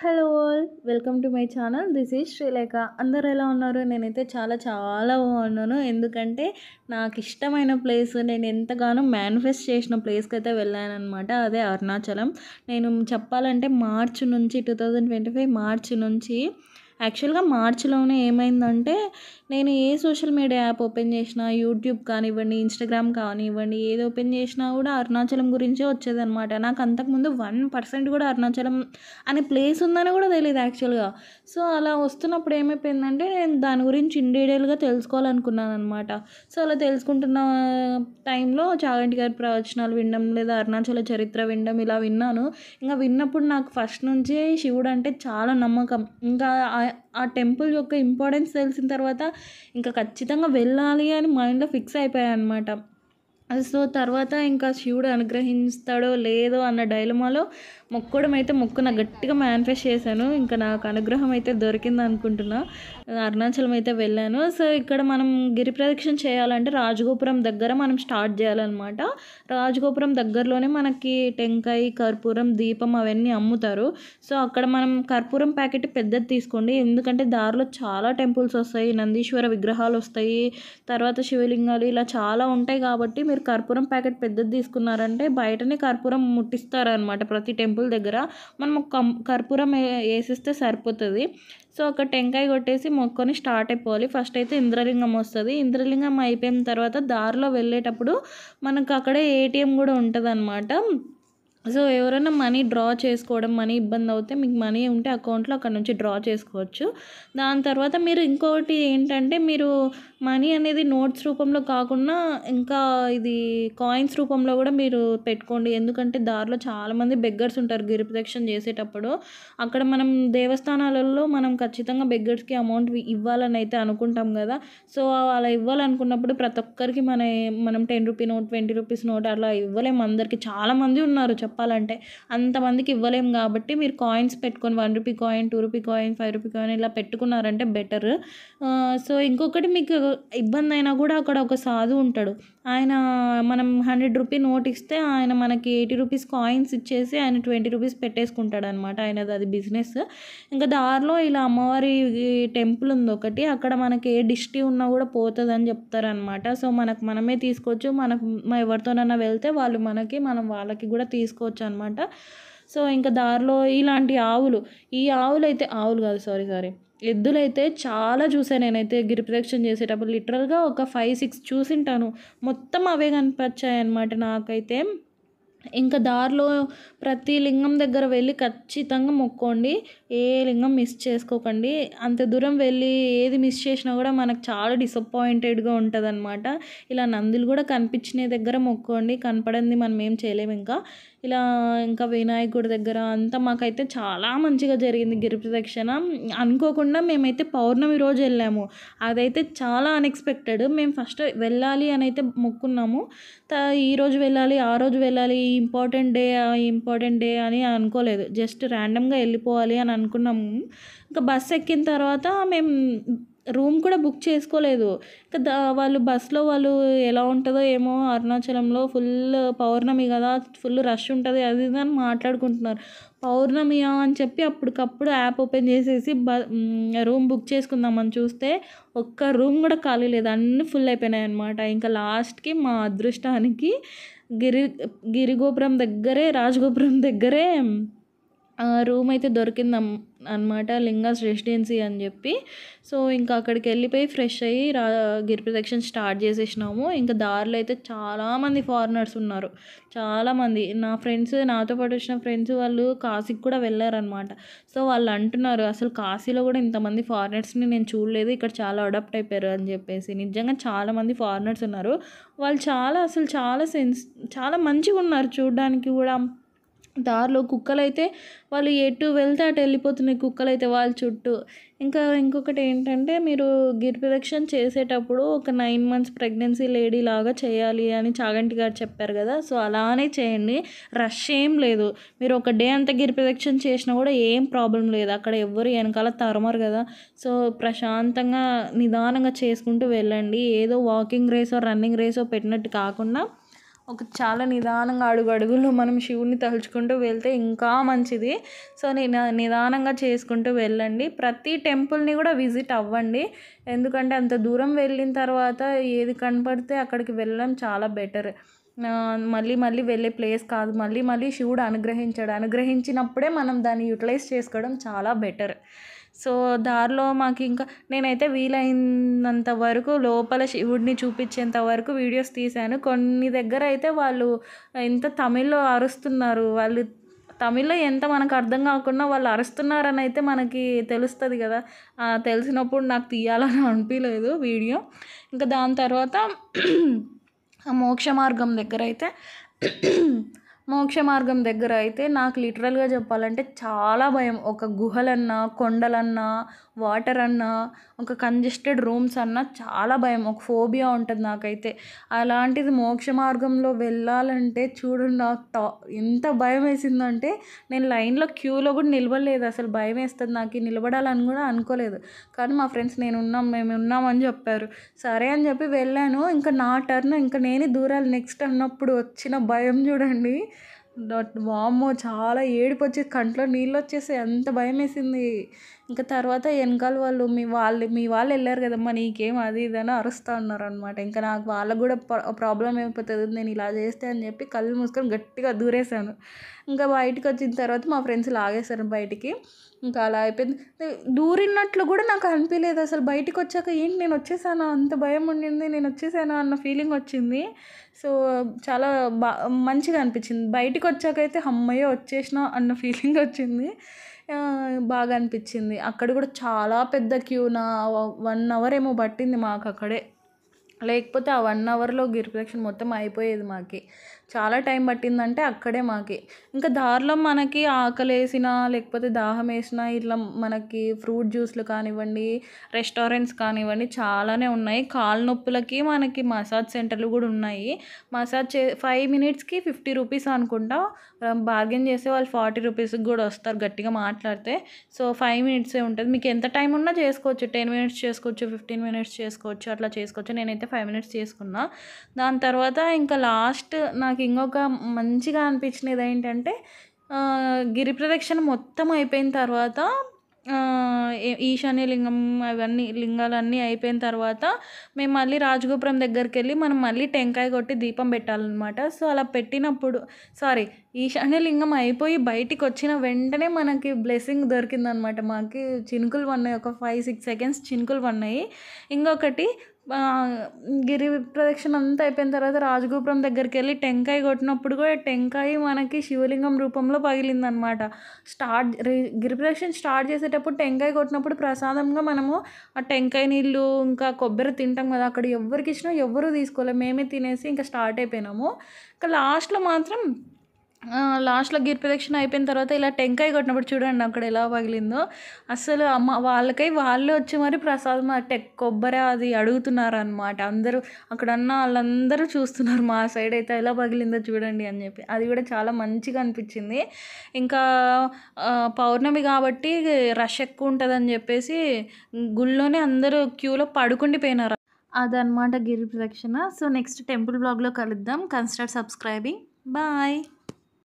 Hello all welcome to my channel. This is Srilekha. అందరు ఎలా ఉన్నారు? నేనైతే చాలా బాగున్నాను. ఎందుకంటే నాకు ఇష్టమైన ప్లేస్, నేను ఎంతగానో మేనిఫెస్ట్ చేసిన ప్లేస్కి అయితే వెళ్ళానన్నమాట. అదే అరుణాచలం. నేను చెప్పాలంటే మార్చ్ నుంచి 2025 మార్చ్ నుంచి యాక్చువల్గా మార్చిలోనే ఏమైందంటే, నేను ఏ సోషల్ మీడియా యాప్ ఓపెన్ చేసినా, యూట్యూబ్ కానివ్వండి, ఇన్స్టాగ్రామ్ కానివ్వండి, ఏది ఓపెన్ చేసినా కూడా అరుణాచలం గురించే వచ్చేదనమాట. నాకు అంతకుముందు 1% కూడా అరుణాచలం అనే ప్లేస్ ఉందని కూడా తెలియదు యాక్చువల్గా. సో అలా వస్తున్నప్పుడు ఏమైపోయిందంటే, నేను దాని గురించి ఇన్ డీటెయిల్గా తెలుసుకోవాలనుకున్నాను అనమాట. సో అలా తెలుసుకుంటున్న టైంలో చాగంటి గారి ప్రవచనాలు వినడం, లేదా అరుణాచల చరిత్ర వినడం ఇలా విన్నాను. ఇంకా విన్నప్పుడు నాకు ఫస్ట్ నుంచే శివుడు అంటే చాలా నమ్మకం. ఇంకా ఆ టెంపుల్ యొక్క ఇంపార్టెన్స్ తెలిసిన తర్వాత ఇంకా ఖచ్చితంగా వెళ్ళాలి అని మైండ్లో ఫిక్స్ అయిపోయాను అనమాట. సో తర్వాత ఇంకా శివుడు అనుగ్రహిస్తాడో లేదో అన్న డైలమాలో మొక్కడం అయితే మొక్కున గట్టిగా మేనిఫెస్ట్ చేశాను. ఇంకా నాకు అనుగ్రహం అయితే దొరికింది అనుకుంటున్నా. అరుణాచలం అయితే వెళ్ళాను. సో ఇక్కడ మనం గిరి ప్రదక్షిణ చేయాలంటే రాజగోపురం దగ్గర మనం స్టార్ట్ చేయాలన్నమాట. రాజగోపురం దగ్గరలోనే మనకి టెంకాయ, కర్పూరం, దీపం అవన్నీ అమ్ముతారు. సో అక్కడ మనం కర్పూరం ప్యాకెట్ పెద్దది తీసుకోండి. ఎందుకంటే దారిలో చాలా టెంపుల్స్ వస్తాయి, నందీశ్వర విగ్రహాలు వస్తాయి, తర్వాత శివలింగాలు ఇలా చాలా ఉంటాయి. కాబట్టి మీరు కర్పూరం ప్యాకెట్ పెద్దది తీసుకున్నారంటే బయటనే కర్పూరం ముట్టిస్తారనమాట. ప్రతి టెంపుల్ దగ్గర మనం కర్పూరం వేసిస్తే సరిపోతుంది. సో ఒక టెంకాయ కొట్టేసి మొక్కుని స్టార్ట్ అయిపోవాలి. ఫస్ట్ అయితే ఇంద్రలింగం వస్తుంది. ఇంద్రలింగం అయిపోయిన తర్వాత దారిలో వెళ్ళేటప్పుడు మనకు అక్కడే ఏటీఎం కూడా ఉంటుంది అనమాట. సో ఎవరైనా మనీ డ్రా చేసుకోవడం, మనీ ఇబ్బంది అవుతే మీకు మనీ ఉంటే అకౌంట్లో అక్కడ నుంచి డ్రా చేసుకోవచ్చు. దాని తర్వాత మీరు ఇంకొకటి ఏంటంటే, మీరు మనీ అనేది నోట్స్ రూపంలో కాకుండా ఇంకా ఇది కాయిన్స్ రూపంలో కూడా మీరు పెట్టుకోండి. ఎందుకంటే దారిలో చాలామంది బెగ్గర్స్ ఉంటారు గిరి ప్రదక్షిణ చేసేటప్పుడు. అక్కడ మనం దేవస్థానాలలో మనం ఖచ్చితంగా బెగ్గర్స్కి అమౌంట్ ఇవ్వాలని అయితే అనుకుంటాం కదా. సో అలా ఇవ్వాలనుకున్నప్పుడు ప్రతి ఒక్కరికి మనం 10 రూపీ నోట్, 20 రూపీస్ నోట్ అలా ఇవ్వలేము. అందరికీ చాలామంది ఉన్నారు చెప్పాలంటే. అంతమందికి ఇవ్వలేము కాబట్టి మీరు కాయిన్స్ పెట్టుకొని 1 rupee coin, 2 rupee coin, 5 rupee coin ఇలా పెట్టుకున్నారంటే బెటర్. సో ఇంకొకటి, మీకు ఇబ్బంది అయినా కూడా అక్కడ ఒక సాధువు ఉంటాడు. ఆయన మనం 100 రూపీ నోట్ ఇస్తే ఆయన మనకి 80 రూపీస్ కాయిన్స్ ఇచ్చేసి ఆయన 20 రూపీస్ పెట్టేసుకుంటాడు అనమాట. ఆయనది అది బిజినెస్. ఇంకా దారిలో ఇలా అమ్మవారి టెంపుల్ ఉంది ఒకటి, అక్కడ మనకి ఏ దిష్టి ఉన్నా కూడా పోతుందని చెప్తారనమాట. సో మనమే తీసుకోవచ్చు. ఎవరితోనైనా వెళ్తే వాళ్ళు మనం వాళ్ళకి కూడా తీసుకోవచ్చు అనమాట. సో ఇంకా దారిలో ఇలాంటి ఆవులు కాదు, సారీ, ఎద్దులైతే చాలా చూసాను నేనైతే గిరి ప్రదక్షిణ చేసేటప్పుడు. లిటరల్గా ఒక 5-6 చూసింటాను. మొత్తం అవే కనిపించాయి అనమాట నాకైతే. ఇంకా దారిలో ప్రతి లింగం దగ్గర వెళ్ళి ఖచ్చితంగా మొక్కోండి. ఏ లింగం మిస్ చేసుకోకండి. అంత దూరం వెళ్ళి ఏది మిస్ చేసినా కూడా మనకు చాలా డిసప్పాయింటెడ్గా ఉంటుంది అనమాట. ఇలా నందులు కూడా కనిపించిన దగ్గర మొక్కోండి. కనపడింది మనం ఏం చేయలేము. ఇంకా వినాయకుడి దగ్గర అంతా మాకైతే చాలా మంచిగా జరిగింది గిరి ప్రదక్షిణ. అనుకోకుండా మేమైతే పౌర్ణమి రోజు వెళ్ళాము. అదైతే చాలా అన్ఎక్స్పెక్టెడ్. మేము ఫస్ట్ వెళ్ళాలి అని అయితే మొక్కున్నాము. ఈరోజు వెళ్ళాలి, ఆ రోజు వెళ్ళాలి, ఇంపార్టెంట్ డే అని అనుకోలేదు. జస్ట్ ర్యాండమ్గా వెళ్ళిపోవాలి అని అనుకున్నాము. ఇంకా బస్సు ఎక్కిన తర్వాత మేము రూమ్ కూడా బుక్ చేసుకోలేదు. ఇంకా వాళ్ళు ఎలా ఉంటుందో ఏమో, అరుణాచలంలో ఫుల్ పౌర్ణమి కదా, ఫుల్ రష్ ఉంటుంది అది ఇది అని మాట్లాడుకుంటున్నారు. పౌర్ణమియా అని చెప్పి అప్పటికప్పుడు యాప్ ఓపెన్ చేసేసి రూమ్ బుక్ చేసుకుందామని చూస్తే ఒక్క రూమ్ కూడా ఖాళీ లేదు, అన్నీ ఫుల్ అయిపోయినాయి అనమాట. ఇంకా లాస్ట్కి మా అదృష్టానికి రాజగోపురం దగ్గరే రూమ్ అయితే దొరికింది అనమాట, లింగాస్ రెసిడెన్సీ అని చెప్పి. సో ఇంకా అక్కడికి వెళ్ళిపోయి ఫ్రెష్ అయ్యి గిరి ప్రదక్షిణ స్టార్ట్ చేసేసినాము. ఇంకా దారిలో అయితే చాలామంది ఫారినర్స్ ఉన్నారు, చాలామంది. నాతో పాటు వచ్చిన ఫ్రెండ్స్ వాళ్ళు కాశీకి కూడా వెళ్ళారనమాట. సో వాళ్ళు అంటున్నారు, అసలు కాశీలో కూడా ఇంతమంది ఫారినర్స్ని నేను చూడలేదు, ఇక్కడ చాలా అడాప్ట్ అయిపోయారు అని చెప్పేసి. నిజంగా చాలామంది ఫారినర్స్ ఉన్నారు. వాళ్ళు చాలా మంచిగా ఉన్నారు చూడడానికి కూడా. దారిలో కుక్కలైతే వాళ్ళు ఎటు వెళ్తే అటు వెళ్ళిపోతున్నాయి కుక్కలైతే వాళ్ళ చుట్టూ. ఇంకొకటి ఏంటంటే, మీరు గిరి ప్రదక్షిణ చేసేటప్పుడు ఒక 9 మంత్స్ ప్రెగ్నెన్సీ లేడీ లాగా చేయాలి అని చాగంటి గారు చెప్పారు కదా. సో అలానే చేయండి. రష్ ఏం లేదు. మీరు ఒక డే అంతా గిరి ప్రదక్షిణ చేసినా కూడా ఏం ప్రాబ్లం లేదు. అక్కడ ఎవ్వరు వెనకాల తరమరు కదా. సో ప్రశాంతంగా నిదానంగా చేసుకుంటూ వెళ్ళండి. ఏదో వాకింగ్ రేసో రన్నింగ్ రేసో పెట్టినట్టు కాకుండా ఒక చాలా నిదానంగా అడుగులో మనం శివుడిని తలుచుకుంటూ వెళ్తే ఇంకా మంచిది. సో నిదానంగా చేసుకుంటూ వెళ్ళండి. ప్రతి టెంపుల్ని కూడా విజిట్ అవ్వండి. ఎందుకంటే అంత దూరం వెళ్ళిన తర్వాత ఏది కనపడితే అక్కడికి వెళ్ళడం చాలా బెటర్. మళ్ళీ మళ్ళీ వెళ్ళే ప్లేస్ కాదు. మళ్ళీ మళ్ళీ శివుడు అనుగ్రహించాడు. అనుగ్రహించినప్పుడే మనం దాన్ని యూటిలైజ్ చేసుకోవడం చాలా బెటర్. సో దారిలో మాకు ఇంకా నేనైతే వీలైనంత వరకు లోపల శివుడిని చూపించేంత వరకు వీడియోస్ తీశాను. కొన్ని దగ్గర అయితే వాళ్ళు ఎంత తమిళ్లో అరుస్తున్నారు. వాళ్ళు తమిళ్లో ఎంత మనకు అర్థం కాకుండా వాళ్ళు అరుస్తున్నారని అయితే మనకి తెలుస్తుంది కదా. తెలిసినప్పుడు నాకు తీయాలని అనిపించలేదు వీడియో. ఇంకా దాని తర్వాత మోక్ష మార్గం దగ్గర అయితే నాకు లిటరల్గా చెప్పాలంటే చాలా భయం. ఒక గుహలన్నా, కొండలన్నా, వాటర్ అన్నా, ఒక కంజెస్టెడ్ రూమ్స్ అన్నా చాలా భయం. ఒక ఫోబియా ఉంటుంది నాకైతే. అలాంటిది మోక్ష మార్గంలో వెళ్ళాలంటే చూడండి నాకు ఎంత భయం వేసిందంటే నేను లైన్లో క్యూలో కూడా నిలబడలేదు. అసలు భయం వేస్తుంది నాకు. నిలబడాలని కూడా అనుకోలేదు. కానీ మా ఫ్రెండ్స్ మేము ఉన్నామని చెప్పారు. సరే అని చెప్పి వెళ్ళాను. ఇంకా నా టర్న్, ఇంకా నేనే దూరాలి నెక్స్ట్ అన్నప్పుడు వచ్చిన భయం చూడండి. వామ్మో, చాలా ఏడుపు వచ్చేసి కంట్లో నీళ్ళు వచ్చేసి ఎంత భయం వేసింది. ఇంకా తర్వాత వెనకాల వాళ్ళు మీ వాళ్ళు వెళ్ళారు కదమ్మా, నీకేం అది ఇది అని అరుస్తూ ఉన్నారు అనమాట. ఇంకా నాకు వాళ్ళకు కూడా ప్రాబ్లం అయిపోతుంది నేను ఇలా చేస్తే అని చెప్పి కళ్ళు మూసుకొని గట్టిగా దూరేశాను. ఇంకా బయటకు వచ్చిన తర్వాత మా ఫ్రెండ్స్ లాగేశారు బయటికి. ఇంకా అలా అయిపోయింది. దూరినట్లు కూడా నాకు అనిపించలేదు అసలు. బయటకు వచ్చాక ఏంటి నేను వచ్చేసానా, అంత భయం ఉండింది, నేను వచ్చేసానా అన్న ఫీలింగ్ వచ్చింది. సో చాలా మంచిగా అనిపించింది. బయటకు వచ్చాకైతే అమ్మయ్య వచ్చేసినా అన్న ఫీలింగ్ వచ్చింది. బాగా అనిపించింది. అక్కడ కూడా చాలా పెద్ద క్యూనా 1 అవర్ ఏమో పట్టింది మాకు అక్కడే. లేకపోతే ఆ 1 అవర్లో గిరిప్రదక్షిణ మొత్తం అయిపోయేది మాకి. చాలా టైం పట్టిందంటే అక్కడే మాకి. ఇంకా దారిలో మనకి ఆకలేసినా లేకపోతే దాహం వేసినా ఇట్లా మనకి ఫ్రూట్ జ్యూస్లు కానివ్వండి, రెస్టారెంట్స్ కానివ్వండి చాలానే ఉన్నాయి. కాళ్ళ నొప్పులకి మనకి మసాజ్ సెంటర్లు కూడా ఉన్నాయి. మసాజ్ 5 మినిట్స్కి 50 రూపీస్ అనుకుంటా. బార్గెన్ చేస్తే వాళ్ళు 40 రూపీస్కి కూడా వస్తారు గట్టిగా మాట్లాడితే. సో 5 మినిట్సే ఉంటుంది. మీకు ఎంత టైం ఉన్నా చేసుకోవచ్చు. 10 మినిట్స్ చేసుకోవచ్చు, 15 మినిట్స్ చేసుకోవచ్చు, అట్లా చేసుకోవచ్చు. నేనైతే 5 మినిట్స్ చేసుకున్నా. దాని తర్వాత ఇంకా లాస్ట్ నాకు ఇంకొక మంచిగా అనిపించినది ఏంటంటే గిరి ప్రదక్షిణ మొత్తం అయిపోయిన తర్వాత ఈశాన్య లింగం అవన్నీ లింగాలన్నీ అయిపోయిన తర్వాత మేము మళ్ళీ రాజగోపురం దగ్గరికి వెళ్ళి మనం మళ్ళీ టెంకాయ కొట్టి దీపం పెట్టాలన్నమాట. సో అలా పెట్టినప్పుడు ఈశాన్య లింగం అయిపోయి బయటికి వచ్చిన వెంటనే మనకి బ్లెస్సింగ్ దొరికిందనమాట. మాకు చినుకులు పడినాయి. ఒక 5-6 సెకండ్స్ చినుకులు పడినాయి. ఇంకొకటి గిరి ప్రదక్షిణ అంతా అయిపోయిన తర్వాత రాజగోపురం దగ్గరికి వెళ్ళి టెంకాయ కొట్టినప్పుడు కూడా టెంకాయ మనకి శివలింగం రూపంలో పగిలిందనమాట. గిరి ప్రదక్షిణ స్టార్ట్ చేసేటప్పుడు టెంకాయ కొట్టినప్పుడు ప్రసాదంగా మనము ఆ టెంకాయ నీళ్ళు ఇంకా కొబ్బరి తింటాం కదా, అక్కడ ఎవరికి ఇచ్చినా ఎవరు తీసుకోలేదు. మేమే తినేసి ఇంకా స్టార్ట్ అయిపోయినాము. ఇంకా లాస్ట్లో గిరి ప్రదక్షిణ అయిపోయిన తర్వాత ఇలా టెంకాయ కొట్టినప్పుడు చూడండి అక్కడ ఎలా పగిలిందో. అసలు వాళ్ళే వచ్చి మరి ప్రసాదం కొబ్బరి అది అడుగుతున్నారు అనమాట. అందరూ వాళ్ళందరూ చూస్తున్నారు మా సైడ్ అయితే ఎలా పగిలిందో చూడండి అని చెప్పి. అది కూడా చాలా మంచిగా అనిపించింది. ఇంకా పౌర్ణమి కాబట్టి రష్ ఎక్కువ ఉంటుందని చెప్పేసి గుళ్ళోనే అందరూ క్యూలో పడుకుండిపోయినారు. అదనమాట గిరి ప్రదక్షిణ. సో నెక్స్ట్ టెంపుల్ బ్లాగ్లో కలుద్దాం. Consider subscribing. బాయ్.